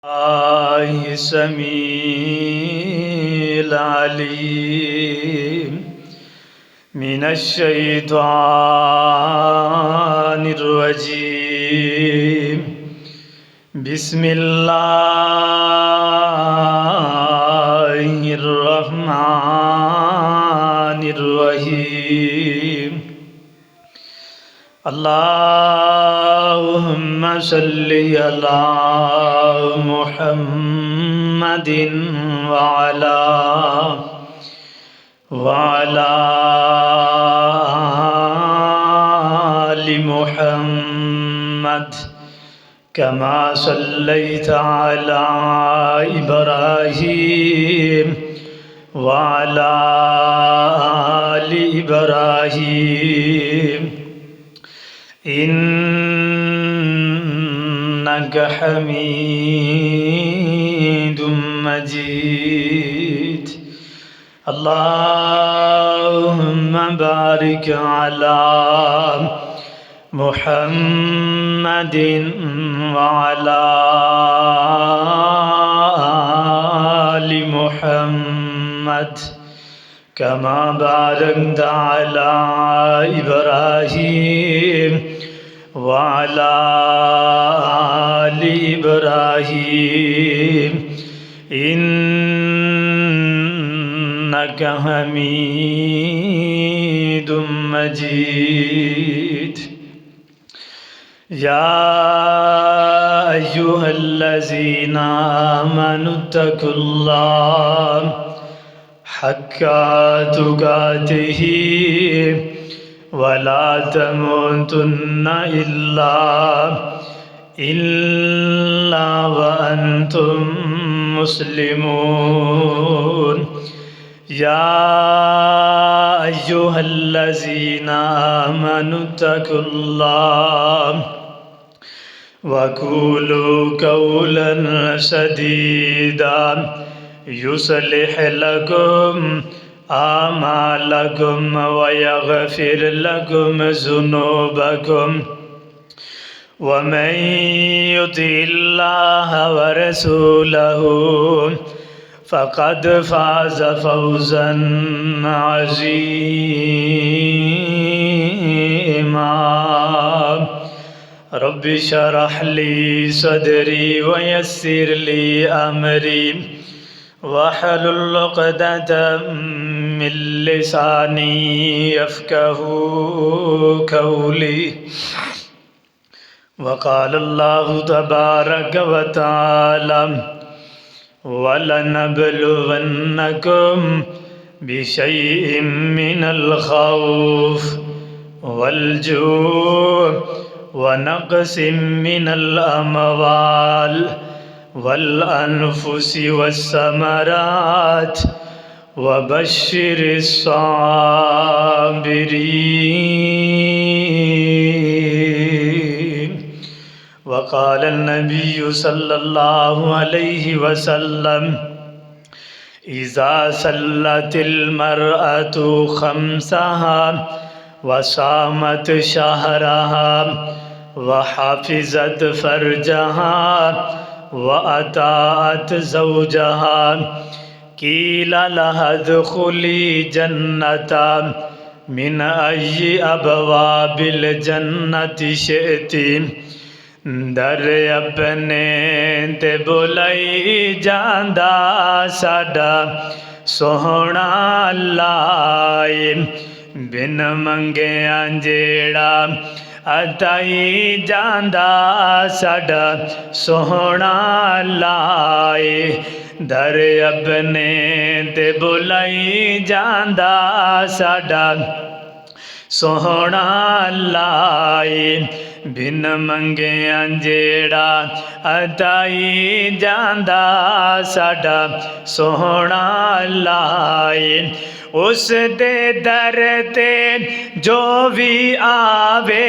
السميع العليم من الشيطان الرجيم. بسم الله الرحمن الرحيم. اللهم صل على محمد وعلى آل محمد كما صليت على إبراهيم وعلى آل إبراهيم إنك حميد مجيد. اللهم بارك على محمد وعلى آل محمد كما باركت على إبراهيم وعلى آل إبراهيم إنك حميد مجيد. يا أيها الذين آمنوا اتقوا الله حق تقاته ولا تموتن إلا وأنتم مسلمون. يا أيها الذين آمنوا اتقوا الله وقولوا قولا سديدا يصلح لكم أعمالكم ويغفر لكم ذنوبكم ومن يطع الله ورسوله فقد فاز فوزا عظيما. رب اشرح لي صدري ويسر لي أمري واحلل عقدة من لساني يفقهوا قولي. وقال الله تبارك وتعالى ولنبلونكم بشيء من الخوف والجوع ونقص من الأموال والأنفس والثمرات وبشر الصابرين. وقال النبي صلى الله عليه وسلم إذا صلت المرأة خمسها وصامت شهرها وحفظت فرجها وأطاعت زوجها قيل لها ادخلي جنة من أي أبواب الجنة شئت. در अपने ते बुलाई जांदा साडा सोहना लाए बिन मंगे जेड़ा अताई जांदा साडा सोहना लाए दर अपने ते बुलाई जांदा साडा सोहना लाए बिन मंगे जेड़ा अताई जांदा साडा सोहना लाए उस दे दर ते जो भी आवे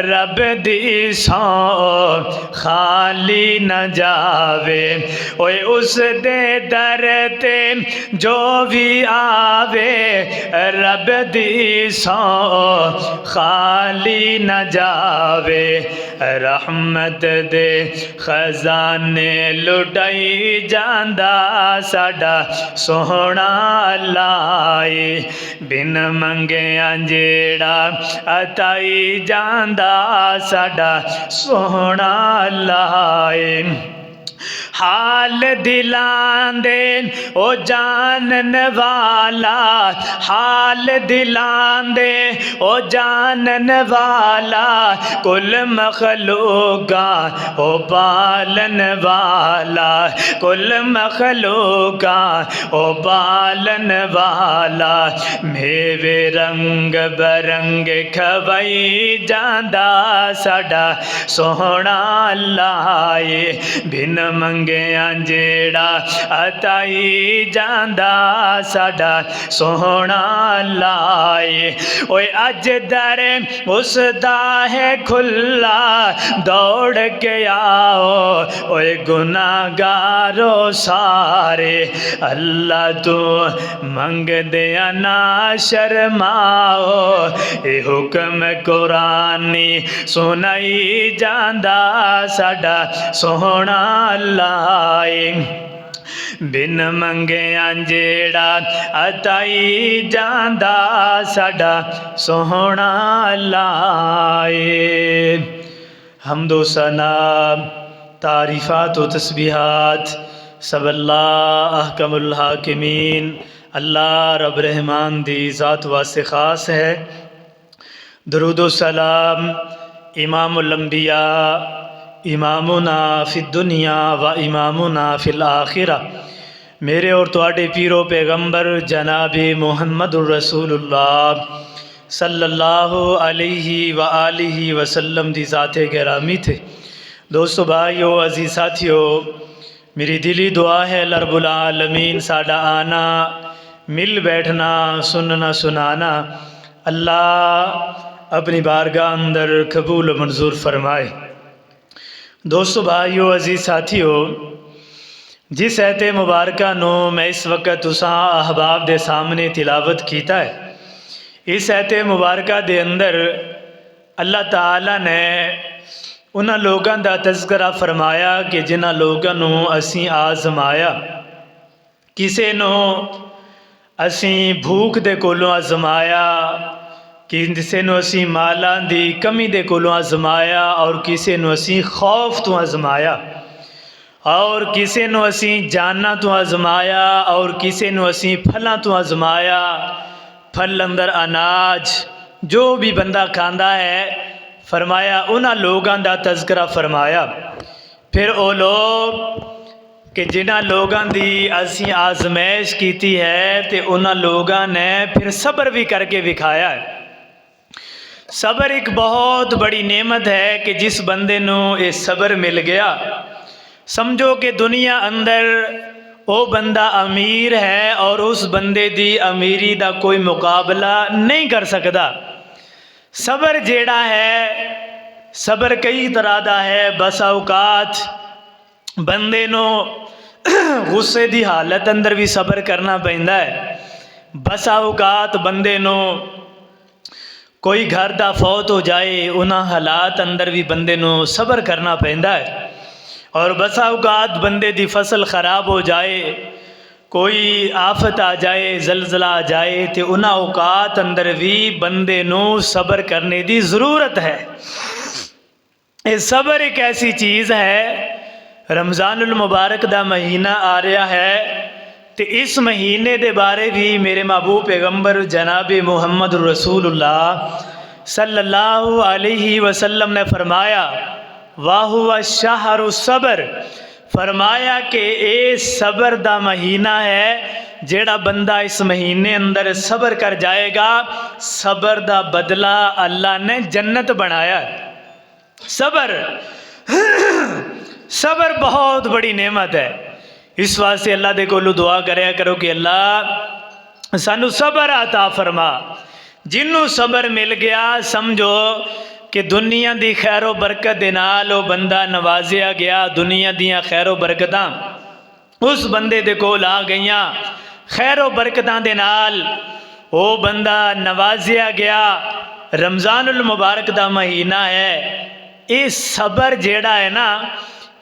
रब दी सौ खाली न जावे। ओए उस दे दर ते जो भी आवे रब दी सौ खाली न जावे। रहमत दे खजाने लुटाई जांदा साडा सोहना लाए। बिन मंगिया जेड़ा अताई जांदा साडा सोहना लाए। हाल दिलां दे ओ जानन वाला, हाल दिलां दे ओ जानन वाला, कुल मखलूका ओ पालन वाला, कुल मखलूका ओ पालन वाला। मेवे रंग बरंग खवाई जांदा साडा सोहना लाए। बिन मंगिया जेड़ा अताई जांदा साडा सोहना लाए। ओए अज दर उसदा है खुला, दौड़ के आओ ओए गुनाहगारो सारे। अल्लाह तू मंग दिया ना शर्माओ, ए हुक्म कुरानी सुनाई जांदा साडा सोहना लाए। बिन मंगिया जेड़ा अताई जांदा साडा सोहना लाए। हम्दो सना तारीफ़ात व तस्बीहात सब अल्लाह अहकमुल हाकिमीन अल्लाह रब रहमान दी ज़ात वास्ते ख़ास है। दरूद व सलाम इमामुल अंबिया इमामुना फिद दुनिया व इमामुना फिल आखिरा, मेरे और तुहाडे पीरो पैगंबर जनाब मुहम्मदुर रसूलुल्लाह सल्लल्लाहु अलैहि व आलिहि वसल्लम दी ज़ाते गिरामी थे। दोस्तों, भाइयों, अज़ीज़ साथियों, मेरी दिली दुआ है रब्बुल आलमीन साडा आना, मिल बैठना, सुनना सुनाना अल्लाह अपनी बारगाह अंदर कबूल मंजूर फरमाए। दोस्तों, भाइयों, अजीज साथियों, जिस ऐत मुबारका नू मैं इस वक्त तुसा अहबाब दे सामने तिलावत कीता है, इस ऐत मुबारका दे अंदर अल्लाह ताला ने उन्हां लोगों का तज़किरा फरमाया कि जिन्हां लोगों नू असी आजमाया। किसे नू असी भूख दे कोलों आजमाया, किसे नू असी मालां दी कमी दे कोलों आजमाया, और किसे नू असी खौफ तो आजमाया, और किसे नू असी जाना तो आजमाया, और किसे नू असी फलां तो आजमाया। फल अंदर अनाज जो भी बंदा खांदा है, फरमाया उन्हां लोगों का तज़किरा फरमाया। फिर वो लोग कि जिन्हां लोगों की असी आजमाइश की है, तो उन्हां लोगों ने फिर सब्र भी करके विखाया है। सब्र एक बहुत बड़ी नेमत है कि जिस बंदे नू ये सब्र मिल गया, समझो कि दुनिया अंदर वो बंदा अमीर है और उस बंदे दी अमीरी का कोई मुकाबला नहीं कर सकता। सब्र जेड़ा है, सब्र कई तरह का है। बस औकात बंदे नू गुस्से की हालत अंदर भी सब्र करना पैंदा है। बस औकात बंदे नू कोई घर का फौत हो जाए, उन्हां हालात अंदर भी बंदे नू सब्र करना पैंदा है। और बस औकात बंदे की फसल खराब हो जाए, कोई आफत आ जाए, जलजला आ जाए, तो उन्हां औकात अंदर भी बंदे नू सब्र करने की ज़रूरत है। ये सब्र एक ऐसी चीज़ है। रमज़ानुल मुबारक दा महीना आ रहा है, तो इस महीने के बारे भी मेरे महबूब पैगंबर जनाब मुहम्मद रसूलुल्लाह सल्लल्लाहु अलैहि वसल्लम ने फरमाया, वाहुवा शहरु सब्र, फरमाया कि ये सब्र दा महीना है। जेड़ा बंदा इस महीने अंदर सब्र कर जाएगा, सब्र दा बदला अल्लाह ने जन्नत बनाया। सब्र सब्र बहुत बड़ी नेमत है। इस वास्ते अल्लाह दे कोलों दुआ करया करो कि अल्लाह सानू सबर अता फरमा। जिन्हों सबर मिल गया समझो कि दुनिया की खैरो बरकत दे नाल वो बंदा नवाजिया गया। दुनिया दियाँ खैरो बरकतां उस बंदे दे कोल आ गईयां। खैरो बरकतां दे नाल वो बंदा नवाजिया गया। रमज़ानुल मुबारक दा महीना है। ये सबर जेड़ा है ना,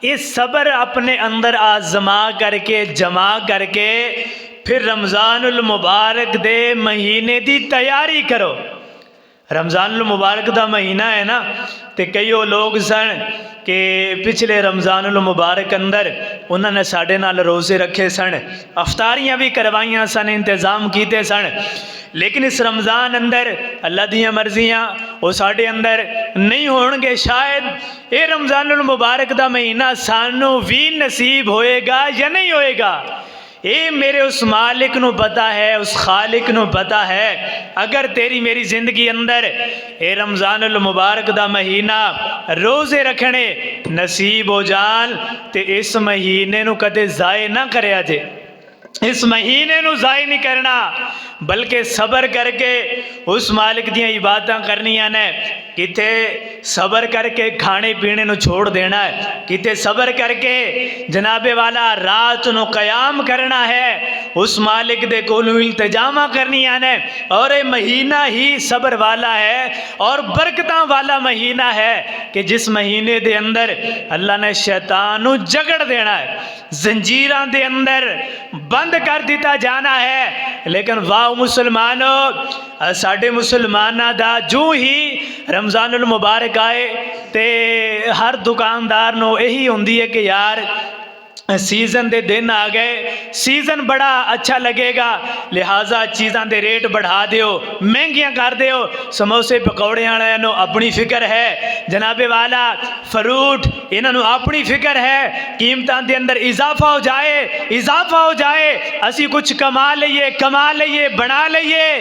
ये सबर अपने अंदर आजमा करके जमा करके फिर रमज़ानुल मुबारक दे महीने की तैयारी करो। रमज़ानुल मुबारक का महीना है ना, तो कई लोग सन कि पिछले रमज़ानुल मुबारक अंदर उन्होंने साढ़े नाल रोज़े रखे सन, अफ्तारियाँ भी करवाइया सन, इंतज़ाम किए सन। लेकिन इस रमज़ान अंदर अल्लाह दियाँ मर्जियाँ वो साढ़े अंदर नहीं होणगे। शायद ये रमज़ानुल मुबारक का महीना सानू भी नसीब होएगा या नहीं होएगा, ये मेरे उस मालिक नू पता है, उस खालिक नू पता है। अगर तेरी मेरी जिंदगी अंदर ये रमज़ानुल मुबारक दा महीना रोज़े रखने नसीब हो जान तो इस महीने नू कदे ज़ाय ना करया जे। इस महीने नू ज़ाय नहीं करना, बल्कि सबर करके उस मालिक दियाँ इबादतां करनियां ने। किते सबर करके खाने पीने नू छोड़ देना है, किते सबर करके जनाबे वाला रात नू कयाम करना है, उस मालिक दे कोलों इल्तिजामा करनियां ने। और ये महीना ही सबर वाला है और बरकतां वाला महीना है कि जिस महीने दे अंदर अल्लाह ने शैतान नू जगड़ देना है, जंजीरां दे अंदर बंद कर दिता जाना है। लेकिन वाह मुसलमानों, साडे मुसलमाना दा जो ही रमज़ानुल मुबारक आए ते हर दुकानदार नू यही होंदी है कि यार सीज़न दे दिन आ गए, सीज़न बड़ा अच्छा लगेगा, लिहाजा चीज़ां दे रेट बढ़ा दियो, महंगियां कर दियो। समोसे पकौड़े वाले नू अपनी फिक्र है, जनाबे वाला फ्रूट इन्हों अपनी फिक्र है, कीमतां दे अंदर इजाफा हो जाए, इजाफा हो जाए, असी कुछ कमा लईए बना लईए।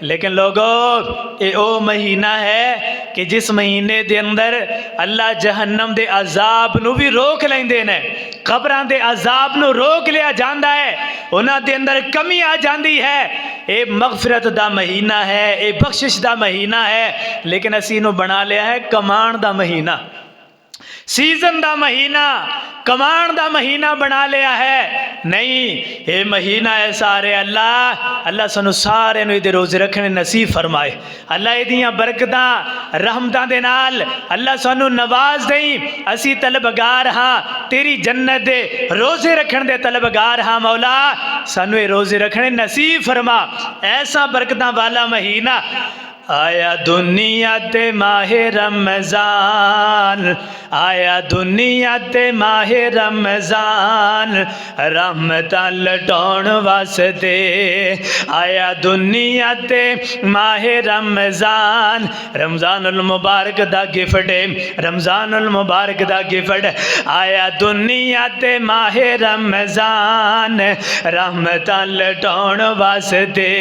लेकिन लोगों ये ओ महीना है कि जिस महीने दे अंदर अल्लाह जहन्नम दे अजाब नू भी रोक लेंदे ने, कब्रां दे अजाब नू रोक लिया जाता है, उन्हां दे अंदर कमी आ जाती है। ये मगफिरत दा महीना है, ये बख्शिश दा महीना है, लेकिन असी इनू बना लिया है कमाण दा महीना, सीजन दा महीना, कमाण दा महीना बना लिया है। नहीं, ये महीना है सारे अल्लाह सानू सारे नू रोज़े रखने नसीब फरमाए। अल्लाह इहदियां बरकतां रहमतां दे नाल अल्लाह सानू नवाज देई। असी तलबगार हाँ तेरी जन्नत दे, रोज़े रखने दे तलबगार हाँ। मौला सानू ये रोज़े रखने नसीब फरमा। ऐसा बरकतां वाला महीना आया दुनिया ते माहे रमज़ान, आया दुनिया ते माहे रमज़ान, रहमतां लटौण वास्ते आया दुनिया ते माहे रमज़ान। रमज़ानुल मुबारक दा गिफ्ट है, रमज़ानुल मुबारक दा गिफ्ट आया दुनिया ते माहे रमज़ान, रहमतां लटौण वास्ते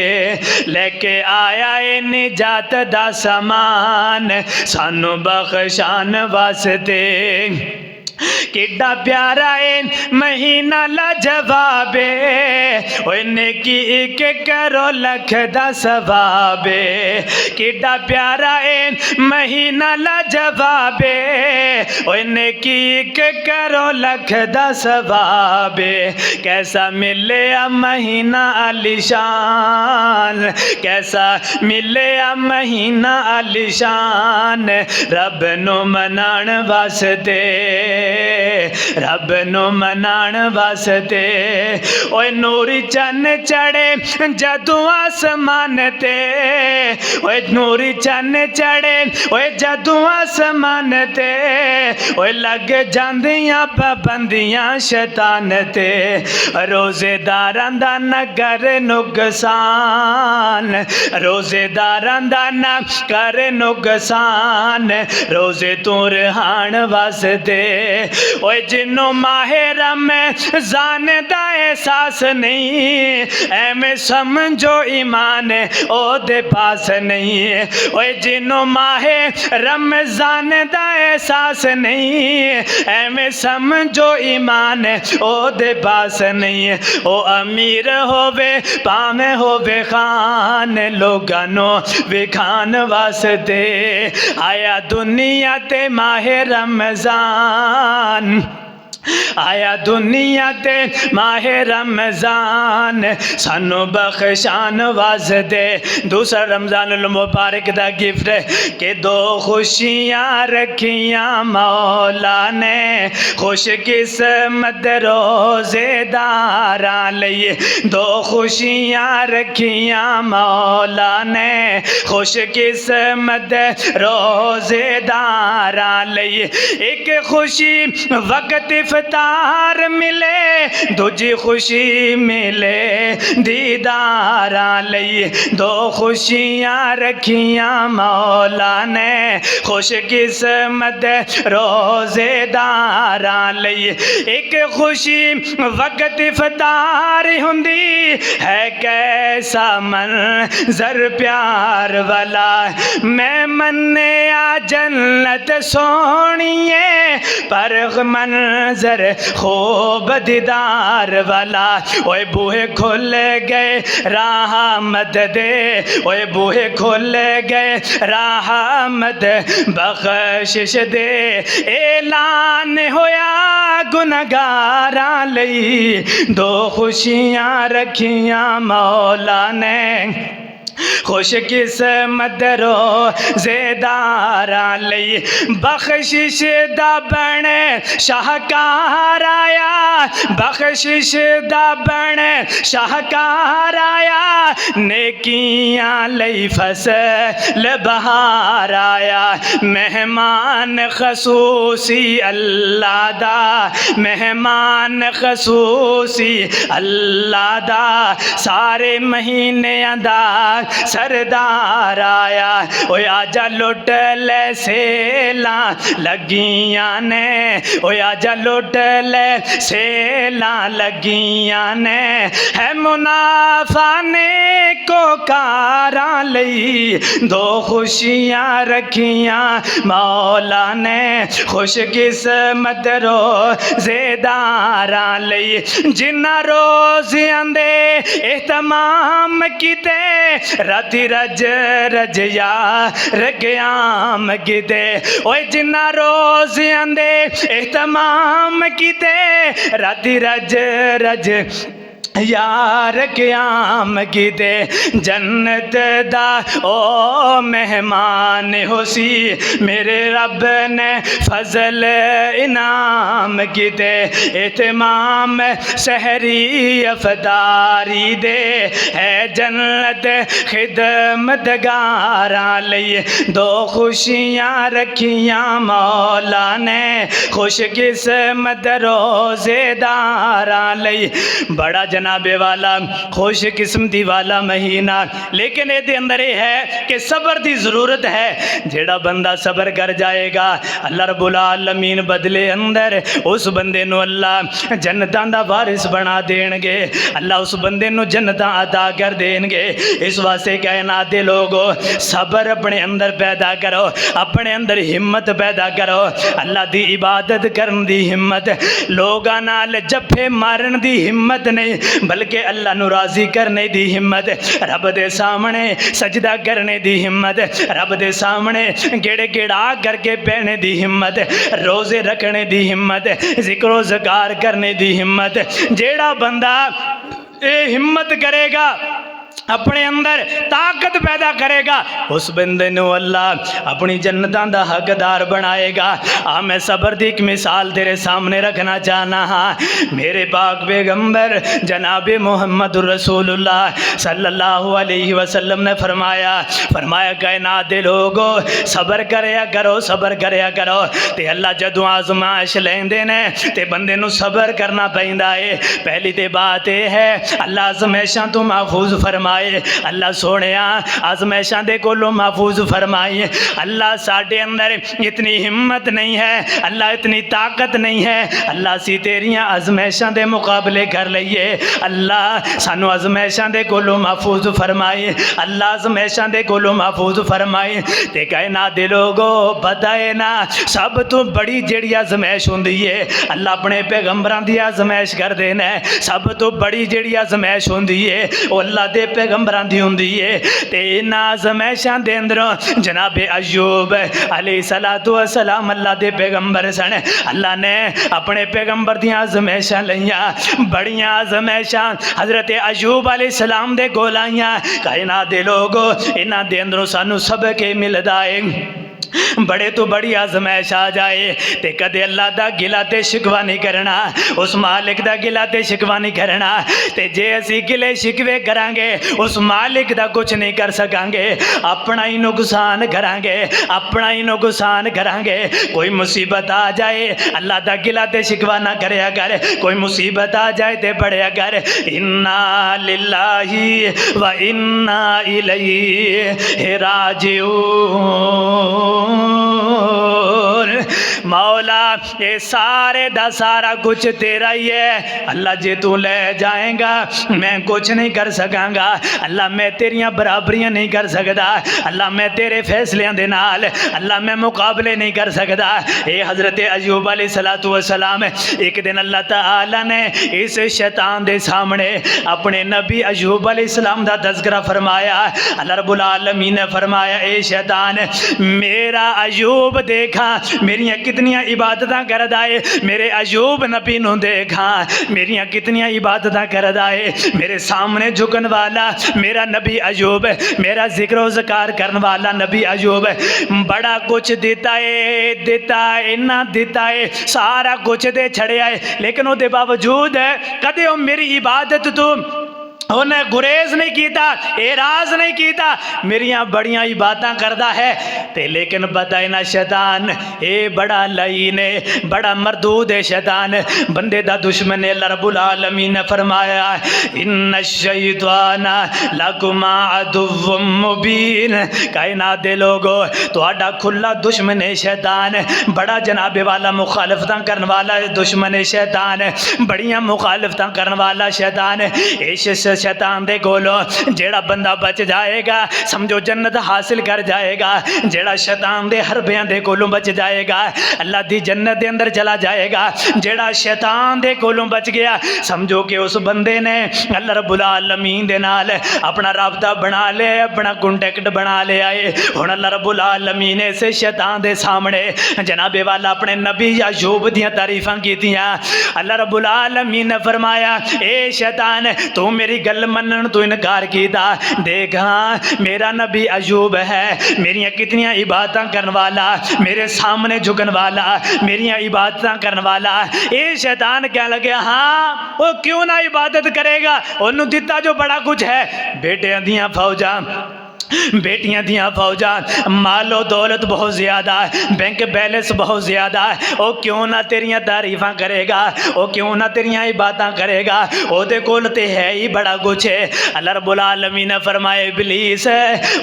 लेके आया ए निजात दा समान सानू बख्शान वास्ते। किड्डा प्यारा है महीना लाजवाबे, नेकी एक करो लख दा सवाबे। किड्डा प्यारा है महीना लाजवाबे, नेकी एक करो लख दा सवाबे। कैसा मिले आ महीना आलिशान, कैसा मिले आ महीना आलिशान, रब नु मनाण वास्ते, रब नु मनाण वास्ते। ओए नूरी चन चढ़े जदू आसमान ते, ओए नूरी चन चढ़े ओए जदू आसमान ते, ओए लग जांदियां पाबंदियां शैतान ते। रोजेदारां दा नगर नुकसान, रोजेदारां दा नगर नुकसान, रोजे तू रहान वास्ते ओए जिन्नों माहे रमज़ान दा एहसास नहीं, एवें समझो ईमान ओदे पास नहीं है। ओए जिन्नों माहे रमज़ान दा एहसास नहीं, एवें समझो ईमान ओदे पास नहीं है। ओ अमीर होवे भावें होवे खान, लोगानो विखान वास्ते आया दुनिया ते माहे रमज़ान, आया दुनिया ते माहे रमज़ान, सानू बख्शान वास्ते। दूसरा रमज़ान मुबारक दा गिफ्ट है कि दो खुशियाँ रखियाँ मौला ने, खुश किस्मत रोज़ेदारां लई। दो खुशियाँ रखियाँ मौला ने, खुश किस्मत रोज़ेदारां लई। एक खुशी वक्त इफ्तार मिले, दूजी खुशी मिले दीदारां लई। दो खुशियाँ रखियाँ मौला ने, खुश किस्मत रोज़ेदारां लई। एक खुशी वक्त इफ्तार हुंदी है, कैसा मंज़र प्यार वाला। मैं मन्निया जन्नत सोहणीए, पर मंज़र खूब दीदार वाला। ओए बूहे खुल गए रहमत दे, ओए बूहे खुल गए रहमत बख्शिश दे। ऐलान होया गुनहगारां लई, दो खुशियाँ रखियाँ मौला ने, खुश किस्मत रोज़ेदारां लई। बख्शिश दा बने शाहकार आया, बख्शिश दा बने शाहकार आया, नेकियां लई फसल बहार आया। मेहमान खसूसी अल्लाह दा, मेहमान खसूसी अल्लाह दा, सारे महीने दा सरदार आया। ओए आजा लुट ले सेला लगियां ने, ओए आजा लुट ले सेला लगियां ने, है मुनाफा ने को कारां लई। दो खुशियाँ रखियाँ मौला ने, खुश किस्मत रोज़ेदारां लई। जिन्ना रोज़ आंदे एहतमाम किते, राती रज रज यार क़याम किते। ओए जिन्ना रोज़ आंदे एहतमाम किते, राती रज रज यार क़याम किते। जन्नत दा ओ मेहमान होसी, मेरे रब ने फजल इनाम किते। एहतमाम सहरी अफतारी दे, है जन्नत खिदमतगारां लई। दो खुशियाँ रखियाँ मौला ने, खुश किस्मत रोज़ेदारां लई। बड़ा जनाबे वाला खुश किस्मती वाला महीना, लेकिन ये अंदर ये है कि सबर की जरूरत है। जेड़ा बंदा सबर कर जाएगा, अल्लाह रब्बुल आलमीन बदले अंदर उस बंदे नु अल्लाह जन्नतां दा वारिस बना देंगे। अल्लाह उस बंदे नु जन्नतां अता कर देंगे। इस वास्ते कायनात दे लोगो, सबर अपने अंदर पैदा करो, अपने अंदर हिम्मत पैदा करो। अल्लाह दी इबादत करन दी हिम्मत, लोगां नाल जफे मारन दी हिम्मत नहीं, बल्कि अल्लाह नू राजी करने दी हिम्मत, रब दे सामने सजदा करने दी हिम्मत, रब दे सामने गेड़े गेड़ा करके पहने दी हिम्मत, रोजे रखने दी हिम्मत, जिक्रो ज़कार करने दी हिम्मत। जेड़ा बंदा ये हिम्मत करेगा, अपने अंदर ताकत पैदा करेगा, उस बंदे नू अल्लाह अपनी जन्नतां दा हकदार बनाएगा। आ मैं सबर दी एक मिसाल तेरे सामने रखना चाहना हाँ। मेरे पाक पैगंबर जनाबे मोहम्मद रसूलुल्लाह सल्लल्लाहु अलैहि वसल्लम ने फरमाया कायनात दे लोगो, सबर करया करो, सबर करया करो। ते अल्लाह जदों आजमाइश लेंदे ने ते बंदे नू सबर करना पैंदा है। पहली ते बात यह है, अल्लाह आजमाइशां तो महफूज फरमा फरमाए। अल्लाह सोने आजमैशां दे कोलों महफूज फरमाए। अल्लाह साडे अंदर इतनी हिम्मत नहीं है, अल्लाह इतनी ताकत नहीं है, अल्लाह सी तेरियां आजमैशां दे मुकाबले कर लईए। अल्लाह सानू आजमैशां दे कोलों महफूज फरमाए, अल्लाह आजमैशां दे कोलों महफूज फरमाए। ते कायनात दे लोगो पता है ना, सब तो बड़ी जिहड़ी आजमैश हुंदी है अल्लाह अपने पैगंबरां दी आजमैश करदे ने। सब तो बड़ी जिहड़ी आजमैश हुंदी है वो अल्लाह दे पैगंबरां दी हुंदी है। ते इन्हां आजमैशां दे अंदरों जनाब अयूब अलैहिस्सलातु वस्सलाम अल्लाह दे पैगंबर सन। अल्लाह ने अपने पैगंबर दी आजमैशां लईयां, बड़ियां आजमैशां हजरत अयूब अलैहिस्सलाम दे कोल आईयां। कायनात दे लोगो इन्हां दे अंदरों सानू सबक मिलदा है। बड़े तो बड़ी आजमैश आ जाए तो कदे अल्लाह का गिला तो शिकवा नहीं करना, उस मालिक का गिला तो शिकवा नहीं करना। तो जे असी गिले शिकवे करांगे उस मालिक का कुछ नहीं कर सकांगे, अपना ही नुकसान करांगे, अपना ही नुकसान करांगे। कोई मुसीबत आ जाए अल्लाह का गिला तो शिकवा ना करया कर, कोई मुसीबत आ जाए तो पढ़िया कर इन्ना लिल्लाही व इन्ना इलैहि राजिऊन। मौला ये सारे दा सारा कुछ तेरा ही है। अल्लाह जे तू ले जाएगा मैं कुछ नहीं कर सकांगा। अल्लाह मैं तेरियां बराबरियां नहीं कर सकता। अल्लाह मैं तेरे फैसलियां दे नाल अल्लाह मैं मुकाबले नहीं कर सकता। ये हज़रत अयूब अलैहिस्सलातु वस्सलाम एक दिन अल्लाह ताला ने इस शैतान दे सामने अपने नबी अयूब अलैहिस्सलाम दा तज़किरा फरमाया। अल्लाह रब्बुल आलमीन ने फरमाया ए शैतान मेरा अयूब देखा मेरियां कितनियां इबादत करदा है, मेरे अयूब नबी नूं देखा मेरियां कितनियां इबादत करदा है। मेरे सामने झुकन वाला मेरा नबी अयूब, मेरा जिक्र ज़कार करने वाला नबी अयूब बड़ा कुछ दिता है, दिता इन्ना दिता है, सारा कुछ दे छड़िया है, लेकिन उसके बावजूद कदे वो मेरी इबादत तो उन्हें गुरेज नहीं किया, एराज नहीं किया, मेरिया बड़िया इबादत करता है। ते लेकिन पता है ना शैतान ये बड़ा लईन है, बड़ा मरदूद है शैतान, बंदे दा दुश्मन है। अल्लाह रब्बुल आलमीन ने फरमाया इन्ना शैतान लकुमा अदुव्वुम मुबीन। कायनात दे लोगो तुहाडा खुला दुश्मन है शैतान, बड़ा जनाबे वाला मुखालफत करने वाला दुश्मन है शैतान, बड़िया मुखालफत करने वाला शैतान। इस शैतान दे कोलों जेड़ा बंदा बच जाएगा समझो जन्नत हासिल कर जाएगा, जेड़ा शैतान दे हरबियां दे कोलों बच जाएगा अल्लाह दी जन्नत दे अंदर चला जाएगा। जेड़ा शैतान दे कोलों बच गया समझो कि उस बंदे ने अल्लाह रब्बुल आलमीन दे नाल अपना राबता बना ले, अपना कॉन्टैक्ट बना लिया है। हुण अल्लाह रब्बुल आलमीन ने इस शैतान दे सामने जनाबे वाला अपने नबी अयूब दियां तारीफां कीतियां। अल्लाह रब्बुल आलमीन ने फरमाया ए शैतान तू मेरी गल मनन तो इनकार किया, देख हाँ मेरा नबी अयूब है, मेरिया कितनियां इबादत करने वाला, मेरे सामने झुकन वाला, मेरिया इबादत करने वाला। ये शैतान कह लगे हाँ वो क्यों ना इबादत करेगा, उन्होंने दिता जो बड़ा कुछ है, बेटियां दियां फौजा, बेटियां दियां फौजा, मालो दौलत बहुत ज़्यादा, बैंक बैलेंस बहुत ज़्यादा, वो क्यों ना तेरियां तारीफां करेगा, वो क्यों ना तेरियां इबादत करेगा, ओदे कोल ते है ही बड़ा कुछ है। अल्लाह रब्बुल आलमीन ने फरमाया इबलीस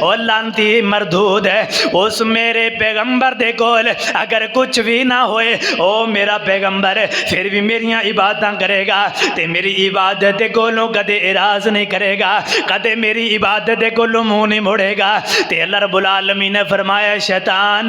ओ लानती मरदूद है, उस मेरे पैगंबर दे कोल अगर कुछ भी ना होए ओ मेरा पैगंबर फिर भी मेरियां इबादत करेगा ते मेरी इबादत दे कोलों कदे इराज नहीं करेगा, कदे मेरी इबादत दे कोलों मुँह नहीं मोड़ेगा। ते अल्लाह रब्बुल आलमीन ने फरमाया शैतान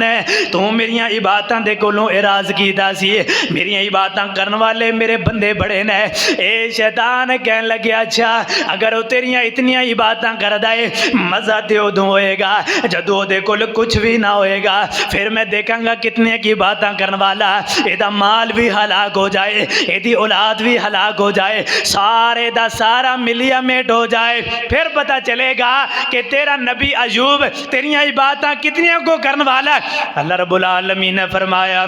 तू मेरियां इबादतां दे कोलों इराज कीता सी, मेरियां इबादतां करने वाले मेरे बंदे बड़े ने। ए शैतान कहन लगे अच्छा अगर वो तेरियां इतनियां इबादतां करदा है मज़ा ते उदों होएगा जदों ओदे कोल कुछ भी ना होएगा, फिर मैं देखांगा कितने की इबादतां करने वाला, एदा माल भी हलाक हो जाए, एदी औलाद भी हलाक हो जाए, सारे दा सारा मिलिया मेट हो जाए, फिर पता चलेगा कि तेरा नबी अयूब तेरियां इबादतां कितनियां को करने वाला। अल्लाह रब्बुल आलमीन ने फरमाया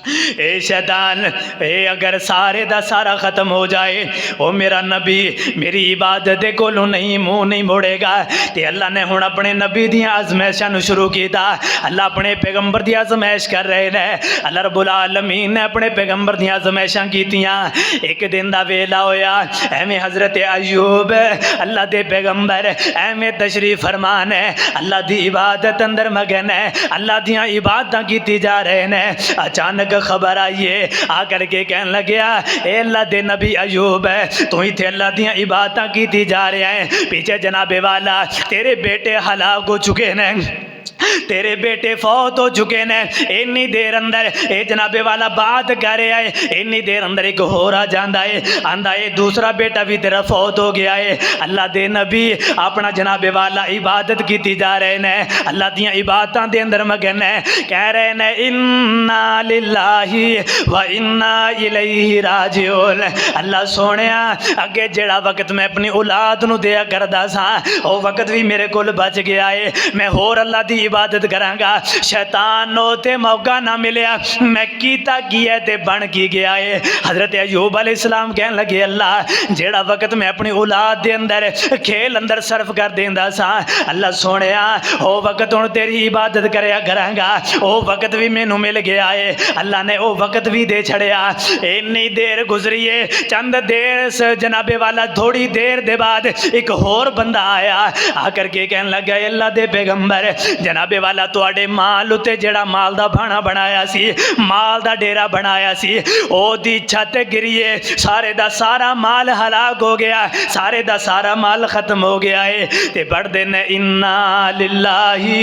ए शैतान, ए अगर सारे दा सारा ख़त्म हो जाए, ओ मेरा नबी मेरी इबादत दे कोलों नहीं मुँह नहीं मोड़ेगा। तो अल्लाह ने हुण अपने नबी दियां आजमाइशां शुरू किया। अल्लाह अपने पैगंबर दी आजमाइश कर रहे हैं। अल्लाह रब्बुल आलमीन ने अपने पैगंबर दी आजमाइशां कीतियां। एक दिन दा वेला होया, एवें हज़रत अयूब अल्लाह दे पैगंबर एवें तशरीफ फरमान है, अल्लाह दी इबादत अंदर मगन है, अल्लाह दियां इबादतां कीती जा रहे हैं। अचानक खबर आई है, आकर के कहन लग्या, ए अल्लाह दे नबी अयूब है, तू इत्थे अल्लाह दियां इबादतां कीती जा रहा है, पीछे जनाबे वाला तेरे बेटे हलाक हो चुके हैं, तेरे बेटे फौत हो चुके ने। इन्नी देर अंदर ए जनाबे वाला बात कर रहा है, इन्नी देर अंदर एक होर आ जाता है, आंदा है दूसरा बेटा भी तेरा फौत हो गया है। अल्लाह दे नबी अपना जनाबे वाला इबादत की जा रहे ने, अल्लाह दियां इबादतां दे अंदर मगन है, कह रहे ने इन्ना लिल्लाही व इन्ना इलैहि राजिऊन। अल्लाह सोनिया अगे जेड़ा वक्त मैं अपनी औलाद नूं दिया करदा सा, वो वक्त भी मेरे कोल बच गया है, मैं होर अल्लाह दी इबादत करांगा। शैतान नो ते मौका ना मिलिया, मैं कीता की है ते बन की गया है। हज़रत अयूब अलैहिस्सलाम कहन लगे, अल्लाह जेड़ा वक्त मैं अपनी औलाद दे अंदर खेल अंदर सर्फ कर देंदा सा, अल्लाह सोनिया ओ वक्त हुण तेरी इबादत करया करांगा, ओ वक्त भी मैनू मिल गया है। अल्लाह ने ओ वक्त भी दे छड़िया। इन्नी देर गुजरी है, चंद देर से जनाबे वाला थोड़ी देर दे बाद एक होर बंदा आया, आकर के कहन लगा, अल्लाह दे पैगंबर जनाबे वाला तुहाडे माल उत्ते जेड़ा माल दा भाना बनाया सी, माल दा डेरा बनाया सी, ओदी छत गिरीए, सारे दा सारा माल हलाक हो गया, सारे दा सारा माल खत्म हो गया है। ते पढ़दे ने इन्ना लिल्लाही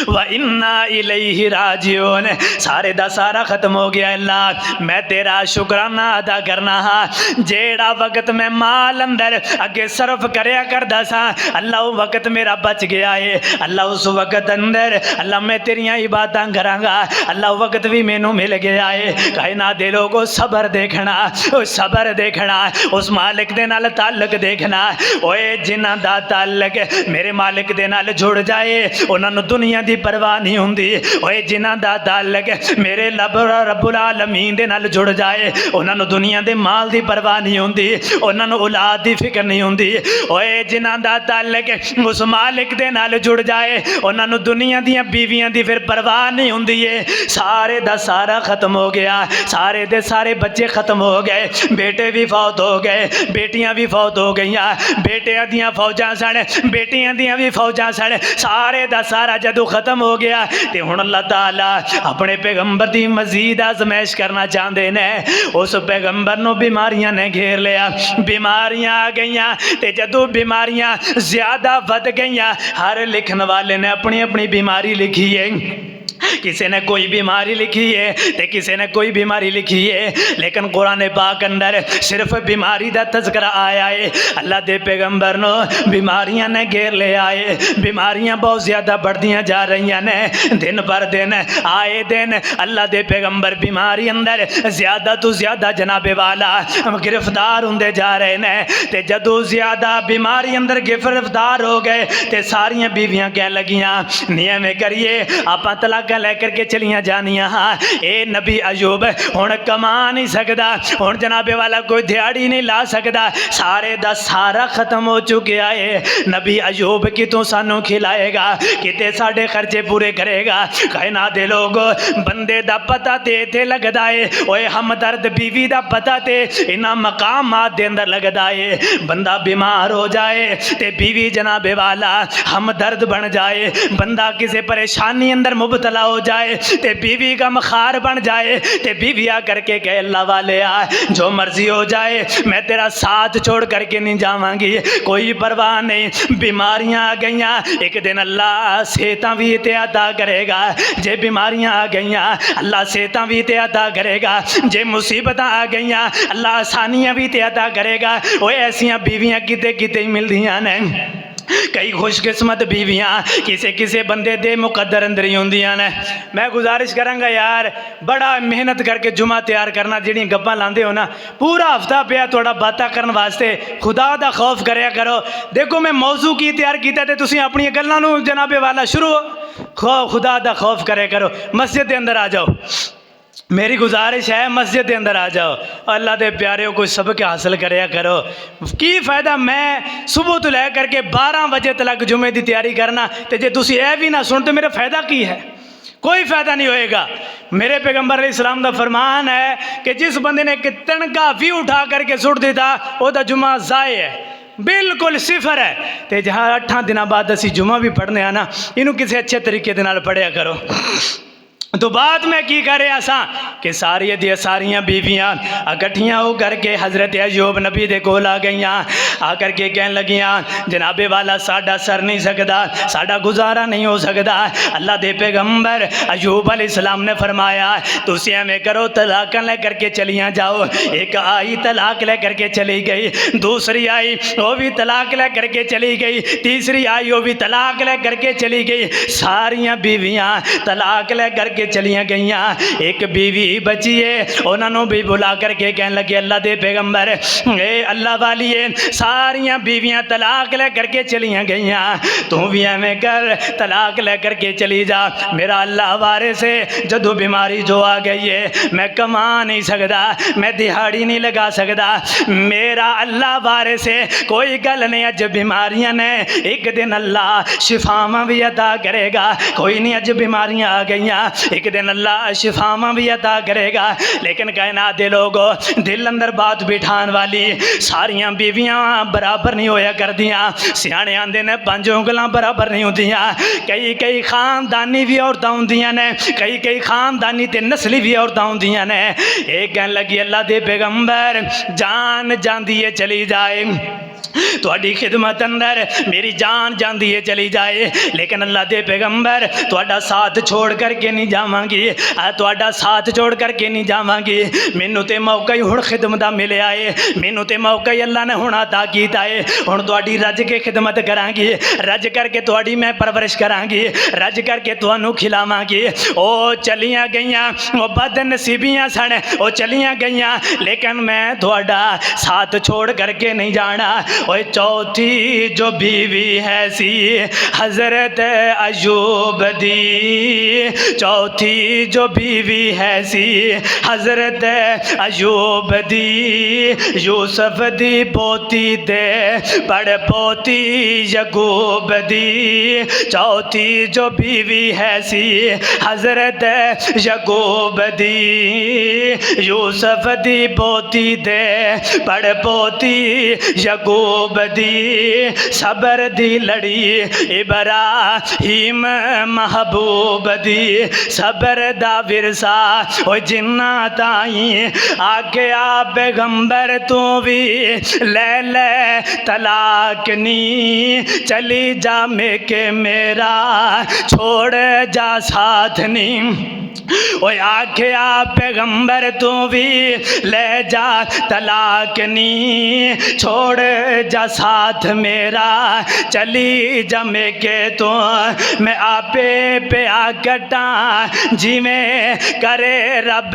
व इन्ना इलैहि राजिऊन, सारे दा सारा खत्म हो गया। अल्लाह मैं तेरा शुक्राना अदा करना हाँ, जेड़ा वक्त मैं माल अंदर अगे सर्फ करया करदा सा, अल्लाह वो वक्त मेरा बच गया है। अल्लाह उस वक्त अंदर अल्लाह मैं तेरियां इबादतां करांगा, अल्लाह वक्त भी मैनू मिल गया है। कायनात दे लोगो सबर देखना, सबर देखना, उस मालिक दे नाल ताल्लुक देखना। ओए जिन्हां दा ताल्लुक मेरे मालिक दे नाल जुड़ जाए, उन्हां नूं दुनिया दी परवाह नहीं हुंदी। ओए जिन्हां दा ताल्लुक मेरे रब्बुल आलमीन दे नाल जुड़ जाए, उन्हां नूं दुनिया दे माल दी परवाह नहीं हुंदी, उन्हां नूं औलाद दी फिक्र नहीं हुंदी। ओए जिन्हां दा ताल्लुक उस मालिक दे नाल जुड़ जाए, उन्हां नूं दुनिया दियां बीवियां दी फिर परवाह नहीं हुंदी है। सारे दा सारा खत्म हो गया, सारे दे सारे बच्चे खत्म हो गए, बेटे भी फौत हो गए, बेटियां भी फौत हो गईयां, बेटियां दियां फौजां सन, बेटियां दियां भी फौजां सन, सारे दा सारा जदों खत्म हो गया ते हुण अल्लाह ताला अपने पैगंबर दी मजीद आजमाइश करना चाहते ने। उस पैगंबर नूं बीमारियां ने घेर लिया, बीमारियां आ गईयां ते जदों बीमारियां ज्यादा वध गईयां, हर लिखन वाले ने अपनी अपनी बीमारी लिखी है। किसी ने कोई बीमारी लिखी है तो किसी ने कोई बीमारी लिखी है, लेकिन कुरान पाक अंदर सिर्फ बीमारी का तज़किरा आया है। अल्लाह के पैगंबर नो बीमारियां ने घेर ले आए, बीमारियां बहुत ज़्यादा बढ़दियां जा रही ने, दिन पर दिन आए दिन अल्लाह के पैगंबर बीमारी अंदर ज़्यादा तो ज़्यादा जनाबे वाला गिरफ्तार होंगे जा रहे हैं। तो जदों ज़्यादा बीमारी अंदर गिरफ्तार हो गए तो सारियां बीवियां कह लगियां नियम करिए आप तलाक लैकर के चलियां जानिया। हाँ ए नबी अयूब हुण कमा नहीं सकता, हुण जनाबे वाला कोई दिहाड़ी नहीं ला सकता, सारे दा सारा खत्म हो चुका है। नबी अयूब कितों सानू खिलाएगा, किते साडे खर्चे पूरे करेगा। कहना दे लोग बंदे दा पता ते इत्थे लगदा है, ओए हमदर्द बीवी दा पता ते इन्हां मकामात दे अंदर लगदा है। बंदा बीमार हो जाए ते बीवी जनाबे वाला हमदर्द बन जाए, बंदा किसी परेशानी अंदर मुबतला हो जाए ते बीवी का मखार बन जाए, ते बीवी आ करके कहे अल्लाह वाले आ जो मर्जी हो जाए मैं तेरा साथ छोड़ करके नहीं जावांगी, कोई परवाह नहीं। बीमारियां आ गईयां, एक दिन अल्लाह सेहतां भी ते अता करेगा। जे बीमारियां आ गईयां अल्लाह सेहतां भी ते अता करेगा, जे मुसीबत आ गईयां अल्लाह आसानियां भी ते अता करेगा। वो ऐसियां बीवियां किते किते ही मिलदियां ने। कई खुशकिस्मत बीवियां किसी किसी बंदे दे मुकद्दर अंदर ही होंदियां ने। मैं गुजारिश करांगा यार बड़ा मेहनत करके जुमा तैयार करना, जिहड़ियां गप्पां लांदे हो ना पूरा हफ्ता पिया थोड़ा बातें करने वास्ते, खुदा दा खौफ करया करो। देखो मैं मौजू की तैयार किया तो तुसीं अपनी गल्लां नूं जनाबे वाला शुरू खुदा दा खौफ करे करो। मस्जिद के अंदर आ जाओ, मेरी गुजारिश है मस्जिद के अंदर आ जाओ, अल्लाह के प्यारे कोई सबक हासिल करया करो। की फ़ायदा मैं सुबह तो लै करके 12 बजे तक जुमे की तैयारी करना, तो जे तुसी यह भी ना सुन तो मेरा फ़ायदा की है? कोई फ़ायदा नहीं होएगा। मेरे पैगंबर अलैहिस्सलाम का फरमान है कि जिस बंदे ने एक तनका भी उठा करके सुट दिता वह जुमा ज़ाय है, बिल्कुल सिफर है। तो जहाँ 8 दिन बाद असी जुमा भी पढ़ने ना, इनू किसी अच्छे तरीके दे नाल पढ़िया करो। तो बाद में की करे असा कि सारिया दिया सारिया बीवियाँ इकट्ठियाँ हो करके हज़रत अयूब नबी दे कोल आ गई, आकर के कहन लगियाँ जनाबे वाला साडा सर नहीं सकता, साडा गुजारा नहीं हो सकता। अल्लाह दे पैगंबर अयूब अलैहिस्सलाम ने फरमाया तुसी एवें करो तलाक ले करके चलियाँ जाओ। एक आई तलाक ले करके चली गई, दूसरी आई वो भी तलाक ले करके चली गई, तीसरी आई वो भी तलाक ले करके चली गई। सारिया बीवियाँ तलाक ले करके चलियां गई। एक बीवी बची है, उन्होंने भी बुला करके कहने लगे अल्लाह दे पैगंबर ए अल्लाह वाली है, सारिया बीवियां तलाक ले करके चलियां गई, तू भी एवें कर तलाक ले करके चली जा। मेरा अल्लाह वारे से जदों बीमारी जो आ गई है मैं कमा नहीं सकता, मैं दिहाड़ी नहीं लगा सकता, मेरा अल्लाह वारे से कोई गल नहीं। अज बीमारियां ने एक दिन अल्लाह शिफावां भी अता करेगा। कोई नहीं अज बीमारियां आ गई, एक दिन अल्लाह शिफावां भी अता करेगा। लेकिन कायनात दे लोगों दिल अंदर बात बिठान वाली सारियां बीवियां बराबर नहीं होया कर दियाँ। सियाने आंदे ने 5 उंगलां बराबर नहीं होंदियां। कई खानदानी भी औरतां होंदियां ने, कई खानदानी ते नस्ली भी औरतां होंदियां ने। एक कहन लगी अल्लाह दे पैगंबर जान जांदी है चली जाए, तुहाडी खिदमत अंदर मेरी जान जाती है चली जाए, लेकिन अल्लाह दे पैगंबर तुहाडा साथ छोड़ करके नहीं जावांगी, तुहाडा साथ छोड़ करके नहीं जावांगी। मैनू तो मौका ही हुण खिदमत दा मिलिया है, मैनू तो मौका ही अल्लाह ने हुण अता कीता है। हुण तुहाडी रज के खिदमत करांगी, रज करके तुहाडी मैं परवरिश करांगी, रज करके तुहानू खिलावांगी। ओ चलियां गईयां, वो बदनसीबियां सन, वो चलियां गईयां, लेकिन मैं तुहाडा साथ छोड़ करके नहीं जाना। और चौथी जो बीवी है सी हज़रत अयूब दी, चौथी जो बीवी है सी हज़रत अयूब दी, यूसुफ दी पोती दे बड़ पोती यकूब दी। चौथी जो बीवी है सी हज़रत यकूब दी, यूसुफ दी पोती दे बड़ पोती यकूब दी। सबर दी लड़ी इब्राहिम महबूब दी, सबर दा विरसा ओ जिन्ना ताई आके आ पैगंबर तू भी ले तलाक नी, चली जा मेके मेरा छोड़ जा साथ नी। ओए आखे आ पैगंबर तू भी ले जा तलाक नी, छोड़ जा साथ मेरा चली जमे के तो मैं आपे पे आ कटा जिमें करे रब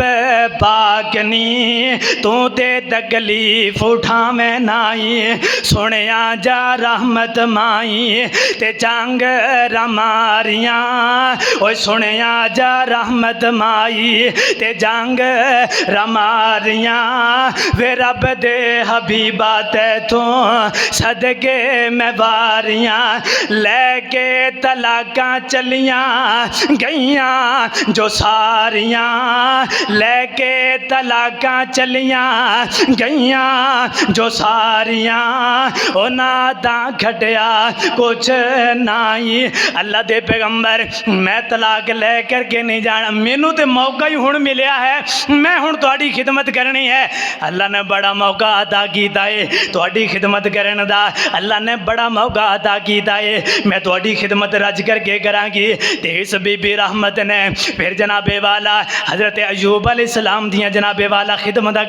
पाक नी। तू ते तकलीफ उठा में नाई सुनिया जा रहमत माई ते चंग रमारियां, ओ सुनिया जा रहमत माई ते जंग रमारियां। वे रब दे हबीबा ते तू सदके मैं वारियां, लेके तलाका चलियां गईयां जो सारियां, लेके तलाका चलियां गईयां जो सारियां। ओ नादा खटिया कुछ नाई, अल्लाह दे पैगंबर मैं तलाक ले करके नहीं जाना, मैनू तो मौका ही हुण मिलिया है, मैं हुण तुहाडी खिदमत करनी है। अल्लाह ने बड़ा मौका अता कीता है तुहाडी खिदमत करन दा, अल्लाह ने बड़ा मौका अता कीता है, मैं तुहाडी खिदमत रज करके करांगी। ते इस बीबी रहमत ने फिर जनाबे वाला हज़रत अयूब अलैहिस्सलाम दियां जनाबे वाला खिदमतां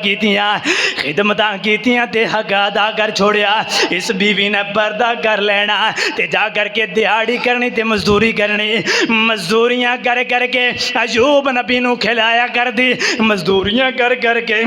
कीतियां ते हक अदा कर छोड़िया। इस बीवी ने पर्दा कर लेना ते जा करके दिहाड़ी करनी ते मजदूरी करनी, मजदूरियां कर करके अयूब नबी नू खिलाया कर दी, मजदूरियां कर करके